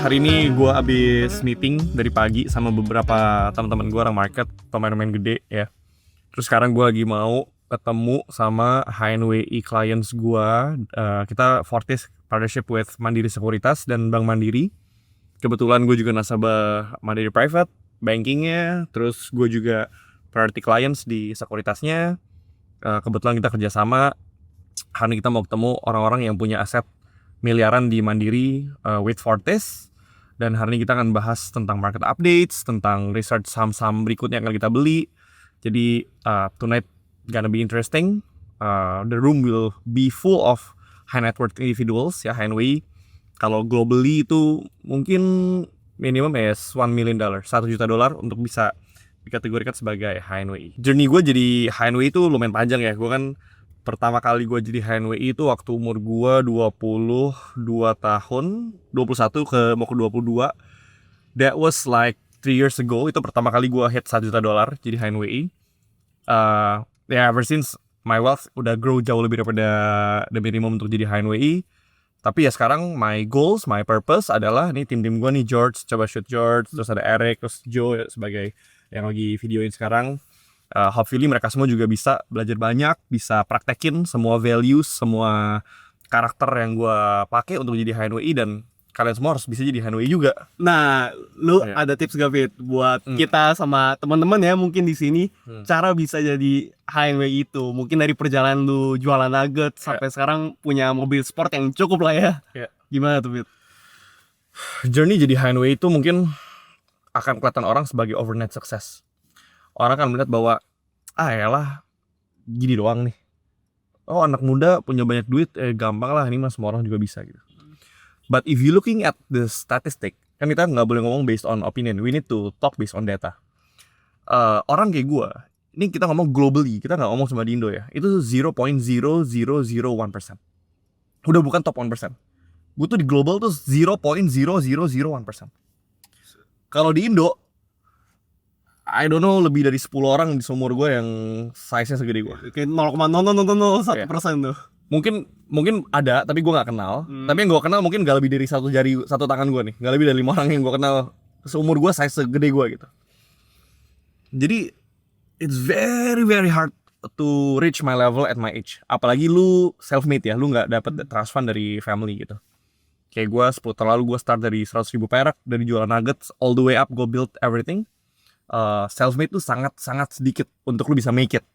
hari ini gue abis meeting dari pagi sama beberapa teman-teman gue orang market, pemain-pemain gede ya. Terus sekarang gue lagi mau ketemu sama HNWI clients gue. Kita Fortis partnership with Mandiri Sekuritas dan Bank Mandiri. Kebetulan gue juga nasabah Mandiri Private bankingnya. Terus gue juga priority clients di sekuritasnya. Kebetulan kita kerjasama. Hari ini kita mau ketemu orang-orang yang punya aset miliaran di Mandiri with Fortis. Dan hari ini kita akan bahas tentang market updates, tentang research saham-saham berikutnya yang akan kita beli. Jadi tonight gonna be interesting. The room will be full of high net worth individuals ya, HNWI. Kalau globally itu mungkin minimum is $1 million, $1 juta untuk bisa dikategorikan sebagai HNWI. Journey gue jadi HNWI itu lumayan panjang ya. Gue kan pertama kali gue jadi HNWI itu waktu umur gue 22 tahun, 21 mau ke 22. That was like 3 years ago. Itu pertama kali gue hit $1 juta jadi HNWI. Ever since my wealth udah grow jauh lebih daripada the minimum untuk jadi HNWI. Tapi ya sekarang my goals, my purpose adalah nih tim-tim gue nih, George, coba shoot George, terus ada Eric, terus Joe sebagai yang lagi videoin sekarang. Hopefully mereka semua juga bisa belajar banyak, bisa praktekin semua values, semua karakter yang gue pakai untuk jadi HNWI, dan kalian semua harus bisa jadi HNWI juga. Nah, lu ada tips gak, Fit, buat kita sama teman-teman ya mungkin di sini cara bisa jadi HNWI itu? Mungkin dari perjalanan lu jualan nugget sampai sekarang punya mobil sport yang cukup lah ya. Gimana tuh, Fit? Journey jadi HNWI itu mungkin akan kelihatan orang sebagai overnight success. Orang akan melihat bahwa yalah gini doang nih. Oh, anak muda punya banyak duit, gampang lah, ini mah semua orang juga bisa gitu. But if you looking at the statistic, kan kita nggak boleh ngomong based on opinion. We need to talk based on data. Orang kayak gue, ini kita ngomong globally, kita nggak ngomong cuma di Indo ya. Itu 0.0001%. Udah bukan top 1%. Gue tuh di global tuh 0.0001%. Kalau di Indo, I don't know, lebih dari 10 orang di seumur gue yang size-nya segede gue. Kayak 0,0001% tuh. Mungkin ada, tapi gue nggak kenal. Tapi yang gue kenal mungkin gak lebih dari satu tangan gue nih. Gak lebih dari 5 orang yang gue kenal seumur gue size segede gue gitu. Jadi it's very very hard to reach my level at my age. Apalagi lu self-made ya, lu nggak dapet trust fund dari family gitu. Kayak gue 10 tahun lalu gue start dari 100.000 perak, dari jualan nuggets all the way up, gue build everything. Self-made tuh sangat sedikit untuk lu bisa make it.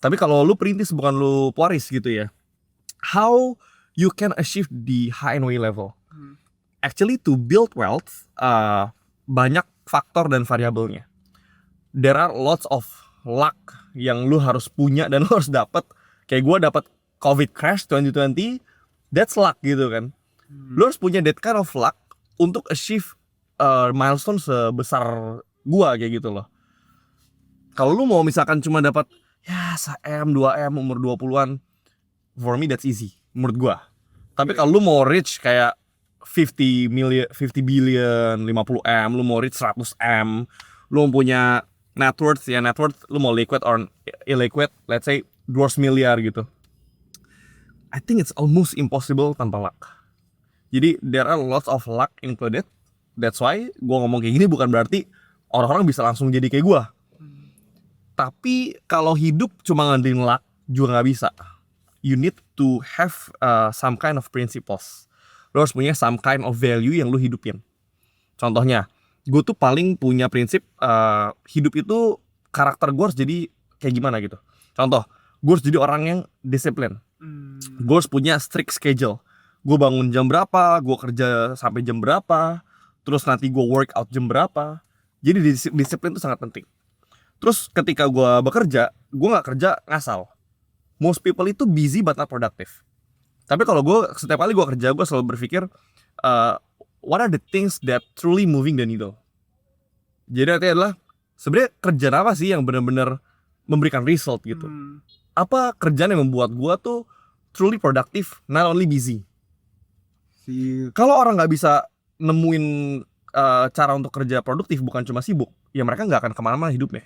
Tapi kalau lu perintis bukan lu pewaris gitu ya, how you can achieve the HNWI level? Actually to build wealth, banyak faktor dan variabelnya. There are lots of luck yang lu harus punya dan lu harus dapat. Kayak gue dapat COVID crash 2020, that's luck gitu kan. Lu harus punya that kind of luck untuk achieve milestone sebesar gua kayak gitu loh. Kalau lu mau misalkan cuma dapat ya 1M, 2M umur 20-an, for me that's easy menurut gua. Tapi kalau lu mau reach kayak 50 billion, 50M, lu mau reach 100M, lu punya net worth lu mau liquid or illiquid, let's say 200 miliar gitu. I think it's almost impossible tanpa luck. Jadi there are lots of luck included. That's why gua ngomong kayak gini bukan berarti orang-orang bisa langsung jadi kayak gue. Tapi kalau hidup cuma ngandelin luck juga gak bisa. You need to have some kind of principles. Lo harus punya some kind of value yang lo hidupin. Contohnya, gue tuh paling punya prinsip hidup itu karakter gue harus jadi kayak gimana gitu. Contoh, gue harus jadi orang yang disiplin. Gue harus punya strict schedule. Gue bangun jam berapa, gue kerja sampai jam berapa, terus nanti gue workout jam berapa. Jadi disiplin itu sangat penting. Terus ketika gue bekerja, gue gak kerja ngasal. Most people itu busy but not productive. Tapi kalau gue, setiap kali gue kerja, gue selalu berpikir what are the things that truly moving the needle. Jadi artinya adalah sebenarnya kerjaan apa sih yang benar-benar memberikan result gitu. Apa kerjaan yang membuat gue tuh truly productive, not only busy. Kalau orang gak bisa nemuin cara untuk kerja produktif bukan cuma sibuk, ya mereka nggak akan kemana-mana hidupnya.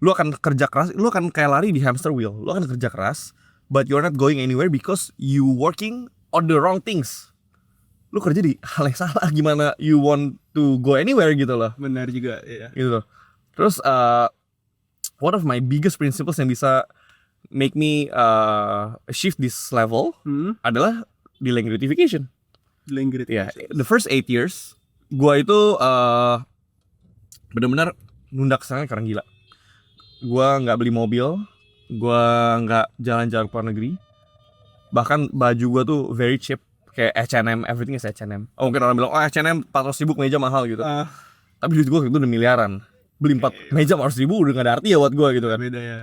Lu akan kerja keras, lu akan kayak lari di hamster wheel. Lu akan kerja keras, but you're not going anywhere because you working on the wrong things. lu kerja di hal yang salah, gimana you want to go anywhere gitu loh. Benar juga, ya. Gitu loh. Terus one of my biggest principles yang bisa make me shift this level adalah delaying gratification. Delaying Ya, gratification. the first 8 years gua itu benar-benar nunda kesenangan karena gila. Gua nggak beli mobil, gua nggak jalan-jalan ke luar negeri. Bahkan baju gua tuh very cheap, kayak H&M, everything is H&M. Oh, mungkin orang bilang, oh H&M 400.000 meja mahal gitu. Tapi duit gua itu udah miliaran. Beli 4 meja 400.000 udah gak ada arti ya buat gua gitu kan. Beda ya.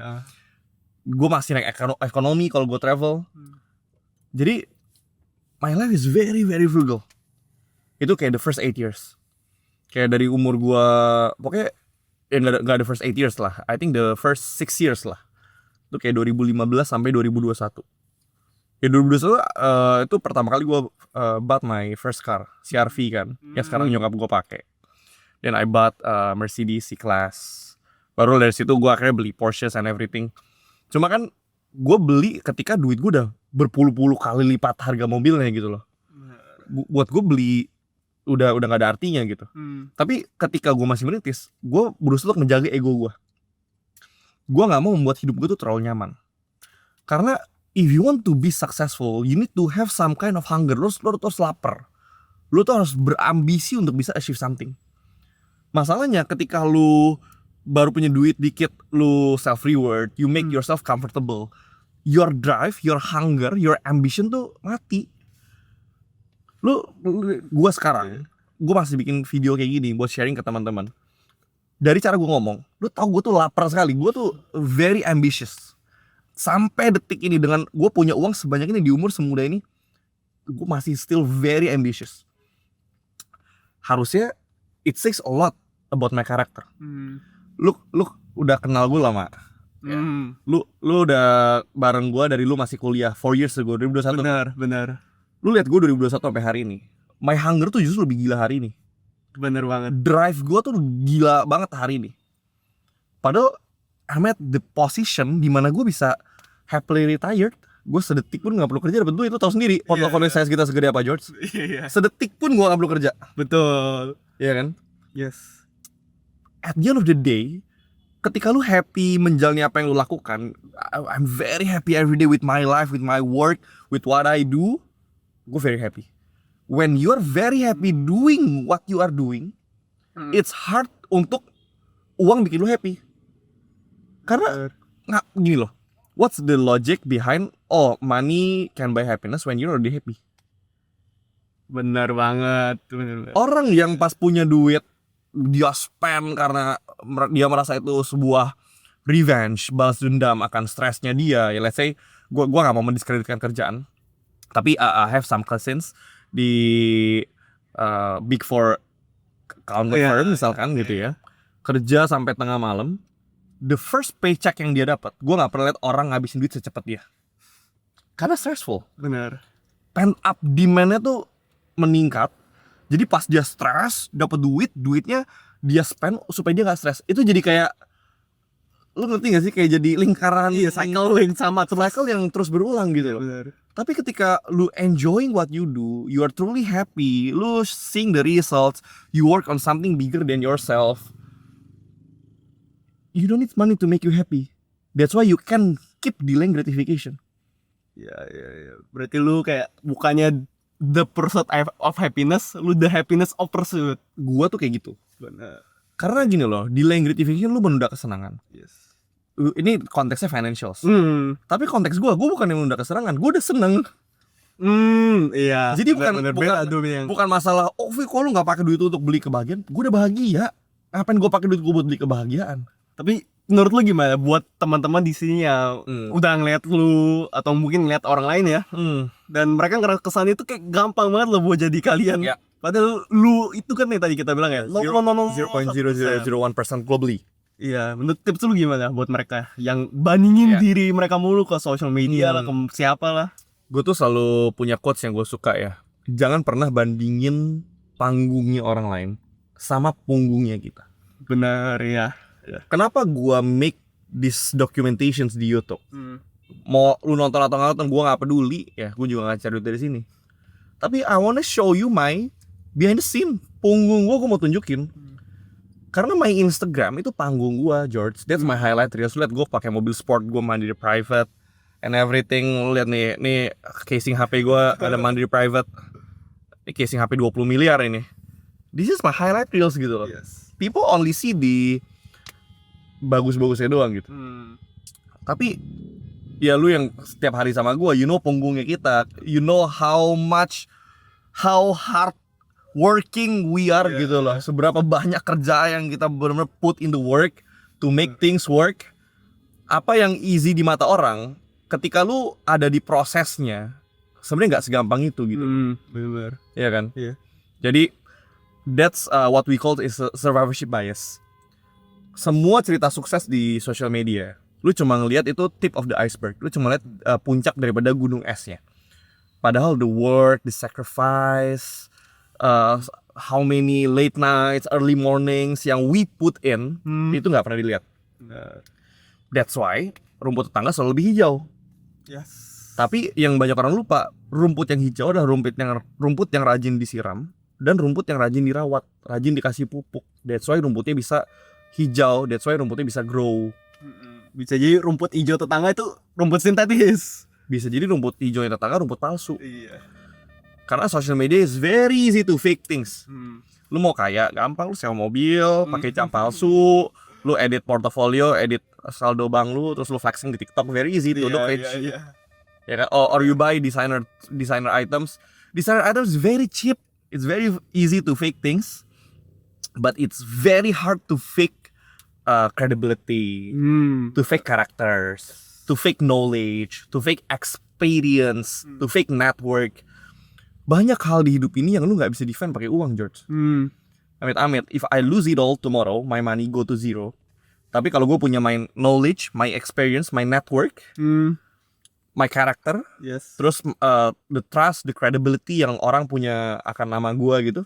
Gue masih naik ekonomi kalau gue travel. Jadi my life is very very frugal. Itu kayak the first 8 years. Kayak dari umur gue, pokoknya ya gak ada first 8 years lah. I think the first 6 years lah. Itu kayak 2015 sampai 2021. Ya 2021 itu pertama kali gue bought my first car, CR-V kan. Yang sekarang nyokap gue pakai. Then I bought Mercedes C-Class. Baru dari situ gue akhirnya beli Porsches and everything. Cuma kan gue beli ketika duit gue udah berpuluh-puluh kali lipat harga mobilnya gitu loh. Buat gue beli udah gak ada artinya gitu. Tapi ketika gue masih merintis, gue berusaha untuk menjaga ego gue. Gue gak mau membuat hidup gue tuh terlalu nyaman. Karena if you want to be successful, you need to have some kind of hunger. Lo harus lapar. Lo tuh harus berambisi untuk bisa achieve something. Masalahnya ketika lu baru punya duit dikit, lu self reward, you make yourself comfortable, your drive, your hunger, your ambition tuh mati. Gua sekarang, gua masih bikin video kayak gini buat sharing ke teman-teman. Dari cara gua ngomong, lu tau gua tuh lapar sekali, gua tuh very ambitious. Sampai detik ini dengan gua punya uang sebanyak ini di umur semuda ini, gua masih still very ambitious. Harusnya it says a lot about my character. Lu udah kenal gue lama. Lu udah bareng gue dari lu masih kuliah 4 years ago, 2021. Benar. Lu lihat gue 2021 sampai hari ini. My hunger tuh justru lebih gila hari ini. Bener banget. Drive gue tuh gila banget hari ini. Padahal I'm at the position dimana gue bisa happily retired. Gue sedetik pun gak perlu kerja dapet duit. Lu tau sendiri portofolio size kita segede apa, George. Sedetik pun gue gak perlu kerja. Betul. Iya kan? Yes. At the end of the day, ketika lu happy menjalani apa yang lu lakukan, I'm very happy every day with my life, with my work, with what I do. Gue very happy. When you're very happy doing what you are doing, it's hard untuk uang bikin lu happy. Karena gini loh, what's the logic behind money can buy happiness when you're already happy? Benar banget. Orang yang pas punya duit dia spend karena dia merasa itu sebuah revenge, balas dendam akan stresnya dia. Ya let's say gua nggak mau mendiskreditkan kerjaan, tapi I have some cousins di big four accounting firm misalkan gitu ya, kerja sampai tengah malam. The first paycheck yang dia dapat, gua nggak pernah lihat orang ngabisin duit secepat dia, karena stressful. Benar. Pent up demand-nya tuh meningkat. Jadi pas dia stres, dapat duitnya dia spend supaya dia nggak stres. Itu jadi kayak, lu ngerti gak sih, kayak jadi lingkaran, cycle yang sama, cycle yang terus berulang gitu loh. Benar. Tapi ketika lu enjoying what you do, you are truly happy, lu seeing the results, you work on something bigger than yourself, you don't need money to make you happy. That's why you can keep delaying gratification. Ya. Berarti lu kayak bukannya the pursuit of happiness, lu the happiness of pursuit. Gua tuh kayak gitu. Benar. Karena gini loh, delaying gratification lu menunda kesenangan. Yes. Ini konteksnya financials. Tapi konteks gue bukan yang menunda kesenangan, gue udah seneng. Iya. Jadi bukan masalah, Vi, kok lu nggak pakai duit itu untuk beli kebahagiaan? Gue udah bahagia. Ngapain gue pakai duit gue buat beli kebahagiaan? Tapi menurut lu gimana buat teman-teman di sini yang udah ngeliat lu atau mungkin ngeliat orang lain ya, dan mereka ngerasa kesan itu kayak gampang banget lo buat jadi kalian. Ya. Padahal lu itu kan yang tadi kita bilang ya, 0.0001% globally. Iya, menurut tips lu gimana buat mereka yang bandingin diri mereka mulu ke social media lah, ke siapa lah? Gue tuh selalu punya quotes yang gue suka ya. Jangan pernah bandingin panggungnya orang lain sama punggungnya kita. Benar ya. Kenapa gue make these documentations di YouTube? Mau lu nonton atau nggak nonton, gue nggak peduli ya. Gue juga nggak cari duit dari sini. Tapi I wanna show you my behind the scene. Punggung gue mau tunjukin. Karena my Instagram itu panggung gue, George. That's my highlight reels. Lu liat gue pakai mobil sport, gue mandi di private and everything. Lu liat nih casing HP gue ada mandi di private. Ini casing HP 20 miliar ini. This is my highlight reels gitu loh. Yes. People only see di bagus-bagusnya doang gitu. Tapi ya lu yang setiap hari sama gue, you know punggungnya kita, you know how hard working we are gitu loh. Seberapa banyak kerja yang kita benar-benar put in the work to make things work. Apa yang easy di mata orang, ketika lu ada di prosesnya, sebenarnya nggak segampang itu gitu. Benar. Iya kan? Iya. Jadi that's what we call is survivorship bias. Semua cerita sukses di social media, lu cuma ngelihat itu tip of the iceberg. Lu cuma lihat puncak daripada gunung esnya. Padahal the work, the sacrifice, how many late nights, early mornings yang we put in, itu nggak pernah dilihat. That's why rumput tetangga selalu lebih hijau. Yes. Tapi yang banyak orang lupa, rumput yang hijau adalah rumput yang rajin disiram dan rumput yang rajin dirawat, rajin dikasih pupuk. That's why rumputnya bisa hijau, that's why rumputnya bisa grow. Bisa jadi rumput hijau tetangga itu rumput sintetis. Bisa jadi rumput hijau yang tetangga rumput palsu. Iya. Karena social media is very easy to fake things. Lu mau kaya, gampang, lu sewa mobil, pakai cap palsu, lu edit portfolio, edit saldo bank lu, terus lu flexing di TikTok, very easy to page. Ya kan? Or you buy designer items. Designer items is very cheap. It's very easy to fake things, but it's very hard to fake credibility, to fake characters, to fake knowledge, to fake experience, to fake network. Banyak hal di hidup ini yang lu nggak bisa defend pakai uang, George. Amit-amit, if I lose it all tomorrow, my money go to zero. Tapi kalau gue punya my knowledge, my experience, my network, my character, Yes. terus the trust, the credibility yang orang punya akan nama gue gitu,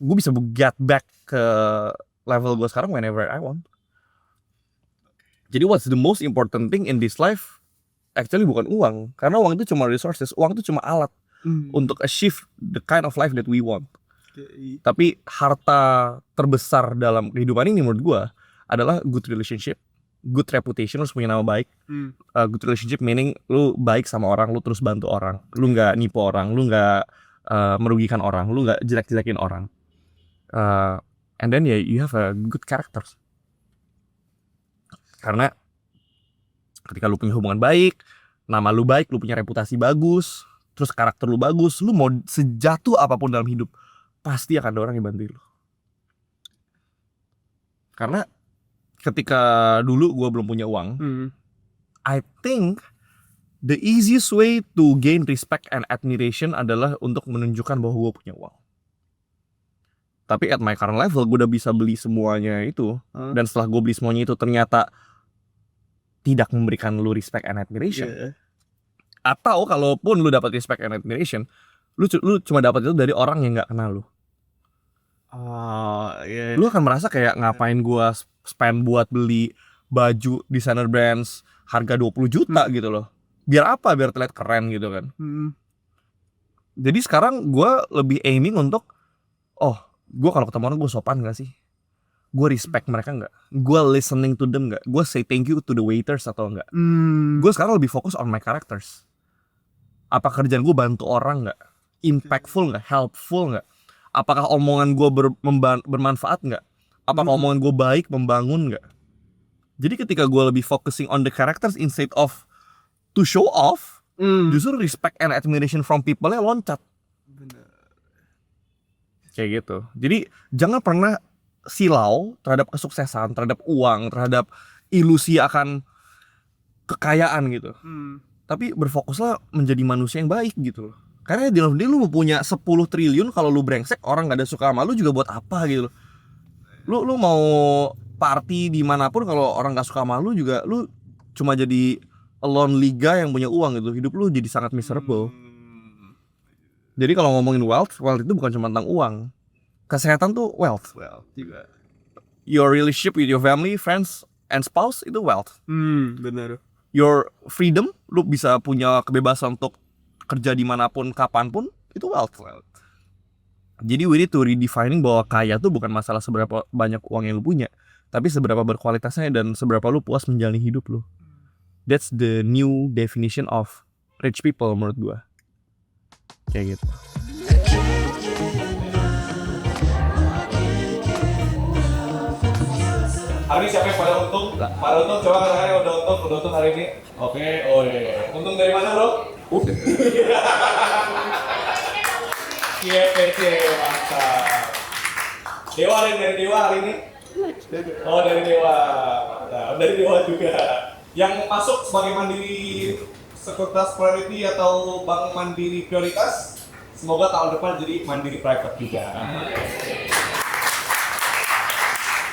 gue bisa get back ke level gue sekarang whenever I want. Jadi what's the most important thing in this life? Actually bukan uang, karena uang itu cuma resources, uang itu cuma alat untuk achieve the kind of life that we want. Tapi harta terbesar dalam kehidupan ini menurut gue adalah good relationship, good reputation, lu harus punya nama baik. Good relationship meaning lu baik sama orang, lu terus bantu orang, lu nggak nipu orang, lu nggak merugikan orang, lu nggak jelek-jelekin orang. And then you have a good character. Karena ketika lu punya hubungan baik, nama lu baik, lu punya reputasi bagus, terus karakter lu bagus, lu mau sejatuh apapun dalam hidup, pasti akan ada orang yang bantuin lu. Karena ketika dulu gue belum punya uang, I think the easiest way to gain respect and admiration adalah untuk menunjukkan bahwa gue punya uang. Tapi at my current level, gue udah bisa beli semuanya itu. Dan setelah gue beli semuanya itu ternyata tidak memberikan lu respect and admiration. Atau kalaupun lu dapat respect and admiration, lu cuma dapat itu dari orang yang nggak kenal lu. Lu akan merasa kayak ngapain gua spend buat beli baju designer brands harga 20 juta gitu loh. Biar apa? Biar terlihat keren gitu kan. Jadi sekarang gua lebih aiming untuk gua kalau ketemu orang gua sopan gak sih? Gua respect mereka gak? Gua listening to them gak? Gua say thank you to the waiters atau enggak? Gua sekarang lebih fokus on my characters. Apa kerjaan gua bantu orang gak? Impactful gak? Helpful gak? Apakah omongan gue bermanfaat nggak? Apakah omongan gue baik, membangun nggak? Jadi ketika gue lebih focusing on the characters instead of to show off, justru respect and admiration from people-nya loncat. Bener. Kayak gitu. Jadi jangan pernah silau terhadap kesuksesan, terhadap uang, terhadap ilusi akan kekayaan gitu. Tapi berfokuslah menjadi manusia yang baik gitu loh. Karena di dalam diri lu punya 10 triliun, kalau lu brengsek orang gak ada suka sama lu juga buat apa gitu loh. Lu mau party dimanapun kalau orang gak suka sama lu juga, lu cuma jadi lonely guy yang punya uang gitu. Hidup lu jadi sangat miserable. Jadi kalau ngomongin wealth itu bukan cuma tentang uang. Kesehatan tuh wealth juga. Your relationship with your family, friends, and spouse itu wealth. Benar. Your freedom, lu bisa punya kebebasan untuk kerja dimanapun, kapanpun, itu wealth. Jadi we need to redefining bahwa kaya tuh bukan masalah seberapa banyak uang yang lu punya, tapi seberapa berkualitasnya dan seberapa lu puas menjalani hidup lu. That's the new definition of rich people menurut gua. Kayak gitu. Hari ini siapa yang pada untung? Pada untung, coba katakan yang udah untung hari ini. Oke, oh iya. Untung dari mana bro? Iya, PC, mantap. Dewa ada yang dari Dewa hari ini? Oh, dari Dewa. Nah, dari Dewa juga. Yang masuk sebagai mandiri sekuritas priority atau bank mandiri prioritas, semoga tahun depan jadi mandiri private juga.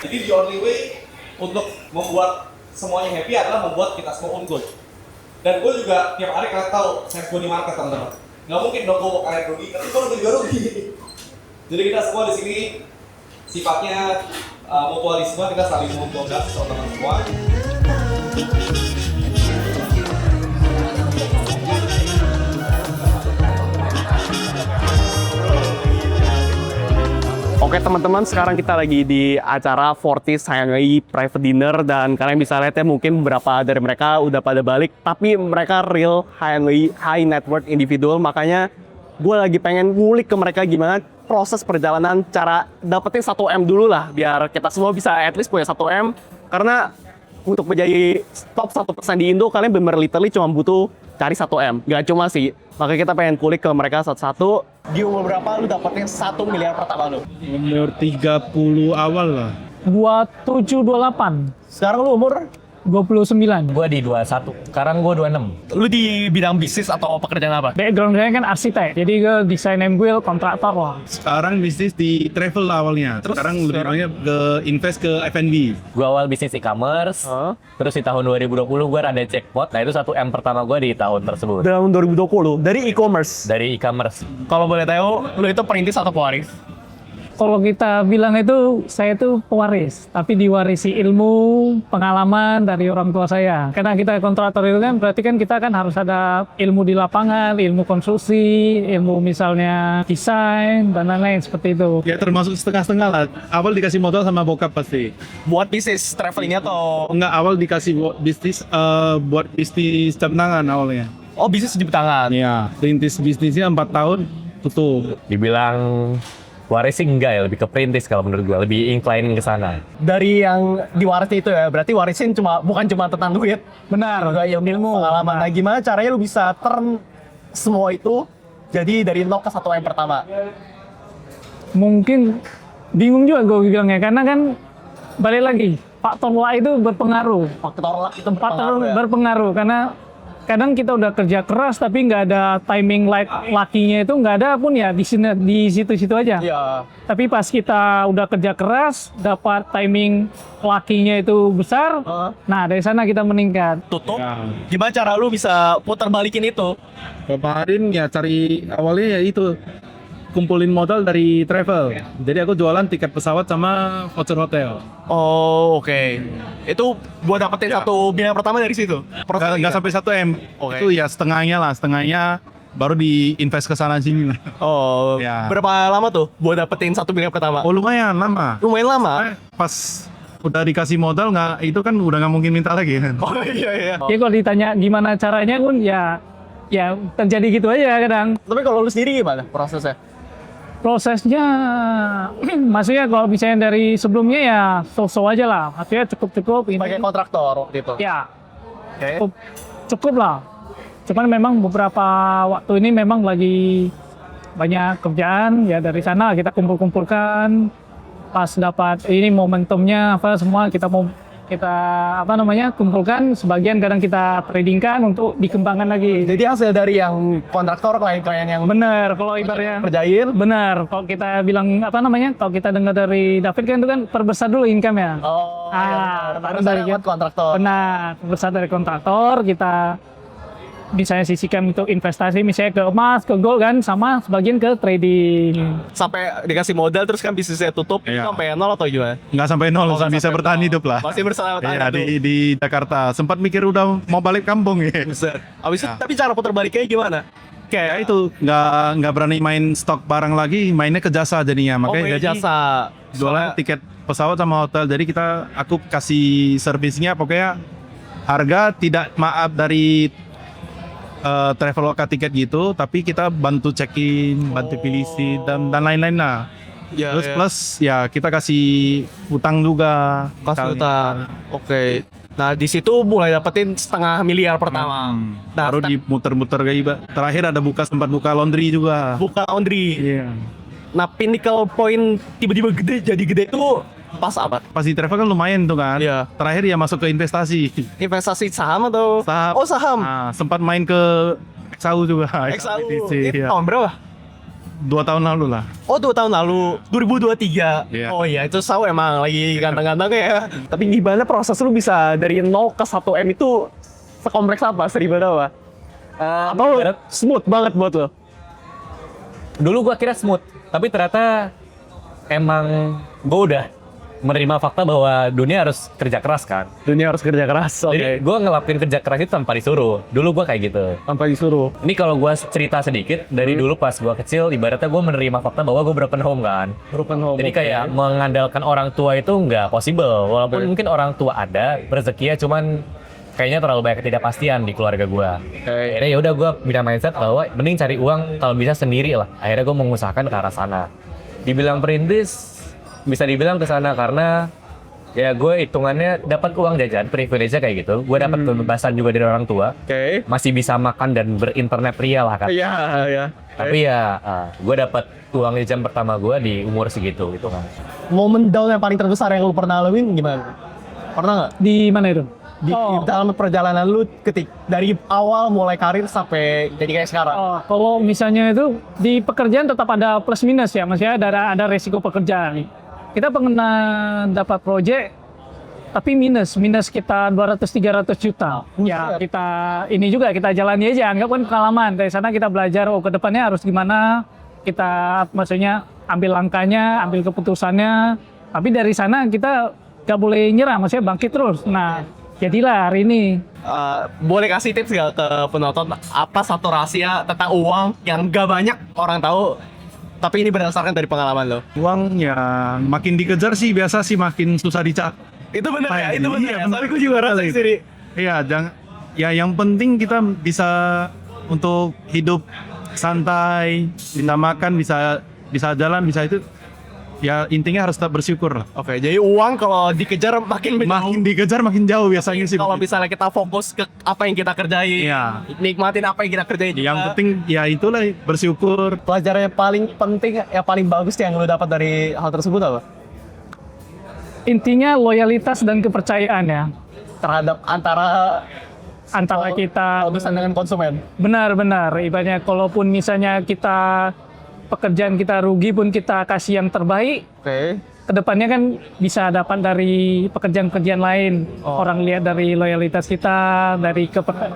Jadi the only way untuk membuat semuanya happy adalah membuat kita semua unggul. Dan gue juga tiap hari kalian tahu saya gue di market teman-teman. Nggak mungkin dong gue mau kalian rugi, tapi gue juga rugi. Jadi kita semua di sini sifatnya mutualisme, kita saling menguntungkan teman-teman semua. Oke teman-teman, sekarang kita lagi di acara Fortis HNWI Private Dinner dan kalian bisa lihat ya mungkin beberapa dari mereka udah pada balik, tapi mereka real HNWI High Net Worth Individual, makanya gue lagi pengen ngulik ke mereka gimana proses perjalanan cara dapetin 1M dulu lah, biar kita semua bisa at least punya 1M, karena untuk menjadi top 1% di Indo, kalian bener literally cuma butuh cari 1M, gak cuma sih. Makanya kita pengen kulik ke mereka satu-satu. Di umur berapa lu dapetin 1 miliar pertama lu? Umur 30 awal lah. 27, 28. Sekarang lu umur? 29. Gue di 21, sekarang gue 26. Lu di bidang bisnis atau pekerjaan apa? Background saya kan arsitek, jadi gue desain and build kontraktor lah. Sekarang bisnis di travel awalnya. Sekarang lebih banyak ke invest ke F&B. Gue awal bisnis e-commerce, terus di tahun 2020 gue rada jackpot. Nah itu 1M pertama gue di tahun tersebut. Tahun 2020, dari e-commerce. Dari e-commerce. Kalau boleh tahu, lu itu perintis atau pewaris? Kalau kita bilang itu, saya itu pewaris, tapi diwarisi ilmu, pengalaman dari orang tua saya. Karena kita kontraktor itu kan, berarti kan kita kan harus ada ilmu di lapangan, ilmu konstruksi, ilmu misalnya desain, dan lain-lain seperti itu. Ya termasuk setengah-setengah lah. Awal dikasih modal sama bokap pasti. Buat bisnis travelingnya atau... Enggak, awal dikasih buat bisnis jam tangan awalnya. Oh, bisnis di tangan. Iya, rintis bisnisnya 4 tahun tutup. Dibilang waris sih enggak ya, lebih ke perintis kalau menurut gue, lebih incline ke sana. Dari yang diwarisi itu ya, berarti warisin bukan cuma tentang duit. Benar, Juga ilmu, pengalaman. Nah, gimana caranya lu bisa turn semua itu jadi dari 0 ke 1M pertama? mungkin bingung juga gue bilangnya, karena kan balik lagi, faktor luar itu berpengaruh. Faktor luck itu Faktor berpengaruh ya? berpengaruh, karena kadang kita udah kerja keras tapi nggak ada timing lucky-nya, itu nggak ada pun ya di sini, di situ-situ aja. Iya. Tapi pas kita udah kerja keras, dapat timing lucky-nya itu besar, nah dari sana kita meningkat. Tutup. Ya. Gimana cara lu bisa putar balikin itu? Kemarin ya cari awalnya ya itu kumpulin modal dari travel. Jadi aku jualan tiket pesawat sama voucher hotel. Oh, oke. Itu buat dapetin satu miliar pertama dari situ. Nggak sampai 1M. Oke. Itu ya setengahnya lah, setengahnya baru diinvest ke sana sini lah. Oh, Ya. berapa lama tuh buat dapetin 1 miliar pertama? Oh lumayan lama. Lumayan lama. Pas udah dikasih modal nggak, itu kan udah nggak mungkin minta lagi kan. Oh iya iya. Ya kalau ditanya gimana caranya pun ya terjadi gitu aja kadang. Tapi kalau lu sendiri gimana prosesnya? Prosesnya maksudnya kalau misalnya dari sebelumnya ya so-so aja lah, maksudnya cukup ini Pakai kontraktor waktu itu. ya Oke. cukup lah. Cuman memang beberapa waktu ini memang lagi banyak kerjaan, ya dari sana kita kumpulkan, pas dapat ini momentumnya apa semua kita kumpulkan, sebagian kadang kita tradingkan untuk dikembangkan lagi. Jadi hasil dari yang kontraktor klien-klien yang Bener, kalau ibaratnya kerjain. bener, kalau kita bilang kalau kita dengar dari David kan itu kan perbesar dulu income ya. Oh, Baru dari dari kontraktor. Benar, besar dari kontraktor kita misalnya sisihkan untuk investasi, misalnya ke emas, ke gold kan, sama sebagian ke trading. Sampai dikasih modal terus kan bisnisnya tutup, Iya. sampai nol atau gimana? Nggak sampai nol, nggak bisa sampai bertahan nol. hidup lah. Masih bertahan Iya, hidup. di Jakarta. Sempat mikir udah mau balik kampung ya. Buset. Abis itu, Ya. tapi cara putar baliknya gimana? kayak itu nggak berani main stok barang lagi, mainnya ke jasa jadinya. Makanya Makanya jasa. jualan tiket pesawat sama hotel. Jadi aku kasih servisnya pokoknya harga tidak maaf dari Traveloka tiket gitu, tapi kita bantu check-in, bantu pilih seat dan lain-lain lah. Ya, Terus plus ya kita kasih utang juga. Kasih utang. Oke. Nah, di situ mulai dapetin 500 miliar pertama. Nah, Baru dimuter-muter kayak iba. Terakhir ada sempat buka laundry juga. buka laundry. Iya. Nah, pinnacle point tiba-tiba jadi gede itu pas apa? Pas di travel kan lumayan tuh kan. Iya. Terakhir ya masuk ke investasi. Investasi saham atau? Saham. Oh, saham. Nah, sempat main ke XAU juga. XAU. XAU, iya. Tahun berapa? 2 tahun lalu lah. Oh, 2 tahun lalu, 2023. Iya. Oh iya, itu SAU emang lagi ganteng-gantengnya ya. Tapi gimana proses lu bisa dari 0 ke 1M itu sekompleks apa? Seribet apa? Atau smooth banget buat lo? Dulu gua kira smooth, tapi ternyata emang gua udah menerima fakta bahwa dunia harus kerja keras kan. Dunia harus kerja keras, Jadi gua ngelakuin kerja keras itu tanpa disuruh. Dulu gua kayak gitu. Tanpa disuruh. Ini kalau gua cerita sedikit dari dulu pas gua kecil, ibaratnya gua menerima fakta bahwa gua broken home kan. Broken home. Jadi kayak mengandalkan orang tua itu nggak possible. Walaupun mungkin orang tua ada, rezekinya cuman kayaknya terlalu banyak ketidakpastian di keluarga gua. Akhirnya ya udah gua punya mindset bahwa mending cari uang kalau bisa sendiri lah. Akhirnya gua mengusahakan ke arah sana. Dibilang perintis, bisa dibilang ke sana karena ya gue hitungannya dapat uang jajan, privilege-nya kayak gitu. Gue dapat kebebasan juga dari orang tua. Oke. Masih bisa makan dan berinternet pria lah kan. Iya, iya. Tapi ya gue dapat uang jajan pertama gue di umur segitu gitu kan. Momen down yang paling terbesar yang lu pernah alamin gimana? Pernah nggak? Di mana itu? Di dalam perjalanan lu dari awal mulai karir sampai jadi kayak sekarang. Oh, kalau misalnya itu di pekerjaan tetap ada plus minus ya, maksudnya ada resiko pekerjaan. Kita pernah dapat proyek tapi minus kita 200-300 juta. Ya kita ini juga kita jalani aja, anggap kan pengalaman. Dari sana kita belajar ke depannya harus gimana. Kita maksudnya ambil langkahnya, ambil keputusannya. Tapi dari sana kita gak boleh nyerah, maksudnya bangkit terus. Nah, jadilah hari ini. Boleh kasih tips gak ke penonton apa satu rahasia tentang uang yang gak banyak orang tahu, tapi ini berdasarkan dari pengalaman lo? Uang ya makin dikejar sih biasa sih makin susah dicari. Itu benar ya, Iya, itu benar ya. benar. Tapi gue juga rasa sendiri. Iya, ya yang penting kita bisa untuk hidup santai, bisa makan, bisa jalan, bisa itu. Ya intinya harus tetap bersyukur lah. Oke, jadi uang kalau dikejar makin Makin dikejar makin jauh biasanya sih. kalau misalnya kita fokus ke apa yang kita kerjain, Iya. nikmatin apa yang kita kerjain. Yang juga. penting ya itulah bersyukur. Pelajaran yang paling penting, yang paling bagus yang lo dapat dari hal tersebut apa? Intinya loyalitas dan kepercayaan ya. Terhadap antara Kita produsen dengan konsumen. benar-benar ibaratnya kalaupun misalnya kita pekerjaan kita rugi pun kita kasih yang terbaik, Oke. kedepannya kan bisa dapat dari pekerjaan-pekerjaan lain. Orang lihat dari loyalitas kita, dari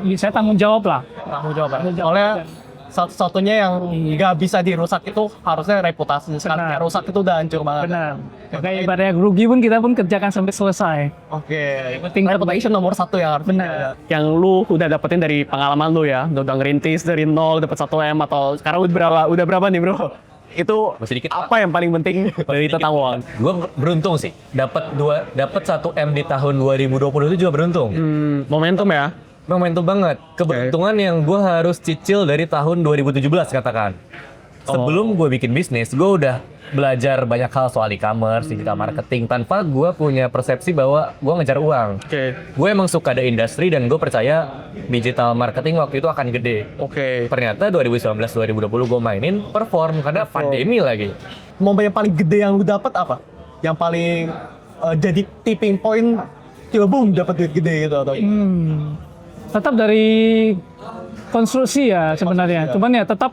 bisa tanggung jawab lah. Tanggung jawab. Soalnya satu-satunya yang nggak bisa dirusak itu harusnya reputasi. Sekali rusak itu udah hancur banget. Benar. Kayak ibaratnya rugi pun kita pun kerjakan sampai selesai. Oke, Penting reputation nomor 1 yang harus Benar. Yang lu udah dapetin dari pengalaman lu ya, udah ngerintis dari 0 dapat 1M atau sekarang udah berapa nih bro? Itu Masih dikit, apa yang paling penting dari tentang uang? Gue beruntung sih, dapat 1M di tahun 2020 itu juga beruntung. Momentum ya. Momentum banget. Keberuntungan yang gue harus cicil dari tahun 2017 katakan. Sebelum gue bikin bisnis, gue udah belajar banyak hal soal e-commerce, digital marketing, tanpa gue punya persepsi bahwa gue ngejar uang. Oke. Gue emang suka ada industri dan gue percaya digital marketing waktu itu akan gede. Oke. Ternyata 2019-2020 gue mainin perform karena pandemi lagi. Momen yang paling gede yang lu dapat apa? Yang paling jadi tipping point, tiba boom dapat duit gede gitu atau? Tetap dari konstruksi ya sebenarnya. Cuman ya tetap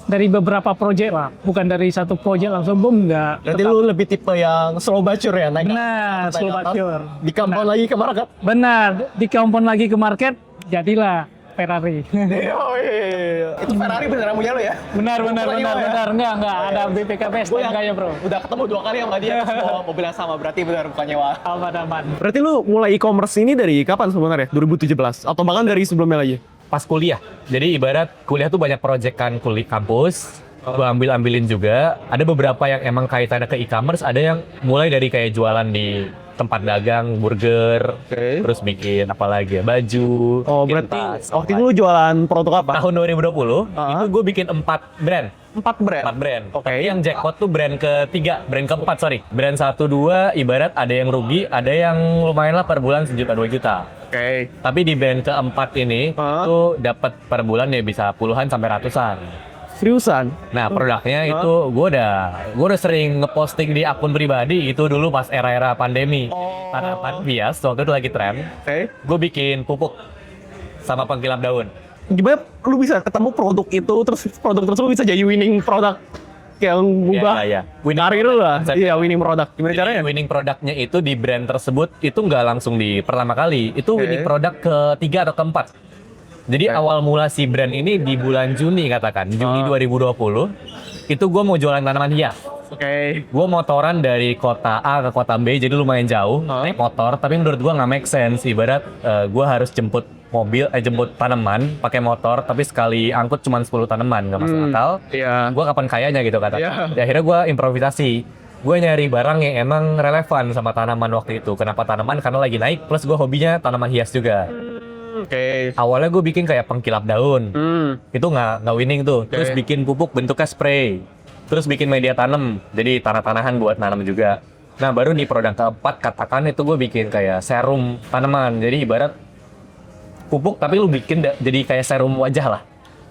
dari beberapa proyek lah, bukan dari satu proyek langsung boom enggak. Berarti lu lebih tipe yang slow bacur ya, naik Benar, slow bacur. di compound lagi ke market. Benar, di compound lagi ke market, jadilah Ferrari. Itu Ferrari beneran punya lu ya? benar, enggak ada BPKB Gue STNK ya bro. udah ketemu 2 kali sama dia, bawa mobil yang sama, berarti benar bukan nyewa. Aman. Berarti lu mulai e-commerce ini dari kapan sebenarnya? 2017 atau bahkan dari sebelumnya lagi? pas kuliah. Jadi ibarat kuliah tuh banyak proyekan kuliah kampus, gua ambilin juga. Ada beberapa yang emang kaitannya ke e-commerce, ada yang mulai dari kayak jualan di tempat dagang burger, terus bikin apa lagi ya, baju. Oh, bikin berarti tas, waktu itu lu jualan produk apa? tahun 2020 itu gue bikin 4 brand. 4 brand. 4 brand. Oke. Tapi yang jackpot tuh brand ketiga, brand keempat sorry. Brand 1, 2 ibarat ada yang rugi, ada yang lumayan lah per bulan 1 juta 2 juta. Oke. Tapi di brand keempat ini tuh dapat per bulan ya bisa puluhan sampai ratusan. Seriusan? Nah produknya itu gue udah sering ngeposting di akun pribadi itu dulu pas era-era pandemi. Tanaman hias waktu itu lagi tren. Oke. Gue bikin pupuk sama pengkilap daun. Gimana lu bisa ketemu produk itu, terus produk tersebut bisa jadi winning produk yang ubah Iya. Winning karir lu lah. product. Iya, winning product. Gimana Jadi caranya? winning produknya itu di brand tersebut itu nggak langsung di pertama kali. Itu winning produk ketiga atau keempat. Jadi awal mula si brand ini di bulan Juni katakan, Juni 2020, itu gue mau jualan tanaman hias. Oke. Gue motoran dari kota A ke kota B, jadi lumayan jauh. Naik motor, tapi menurut gue nggak make sense. Ibarat gue harus jemput jemput tanaman pakai motor, tapi sekali angkut cuma 10 tanaman, nggak masuk akal. Iya. Gue kapan kayanya gitu kata. Iya. Ya, akhirnya gue improvisasi. Gue nyari barang yang emang relevan sama tanaman waktu itu. Kenapa tanaman? Karena lagi naik, plus gue hobinya tanaman hias juga. Oke. Awalnya gue bikin kayak pengkilap daun. Itu nggak winning tuh. Terus bikin pupuk bentuknya spray. Terus bikin media tanam. Jadi tanah-tanahan buat nanam juga. Nah baru nih produk keempat katakan itu gue bikin kayak serum tanaman. Jadi ibarat pupuk tapi lu bikin jadi kayak serum wajah lah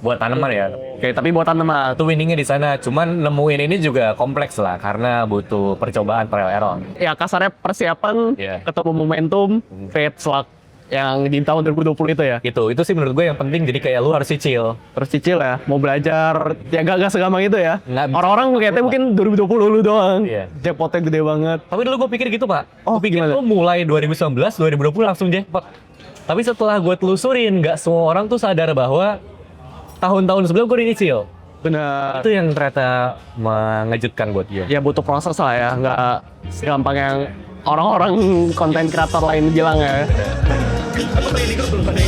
buat tanaman ya. Oke, tapi buat tanaman. Itu winningnya di sana. Cuman nemuin ini juga kompleks lah karena butuh percobaan trial error. Ya kasarnya persiapan, Iya. ketemu momentum, create slug yang di tahun 2020 itu ya. Gitu. Itu sih menurut gue yang penting. Jadi kayak lu harus cicil. Terus cicil ya, mau belajar, ya gak segampang itu ya. Nggak bisa. Orang-orang kayaknya mungkin 2020 lu doang. Iya. Jackpotnya gede banget. Tapi dulu gue pikir gitu pak. Oh, Gue pikir gimana? tuh mulai 2019, 2020 langsung jackpot. Tapi setelah gue telusurin, nggak semua orang tuh sadar bahwa tahun-tahun sebelum gue nyicil. Benar. Itu yang ternyata mengejutkan buat dia. Ya butuh proses lah ya, nggak segampang yang orang-orang konten kreator lain bilang ya. Aku pengen ikut belum ada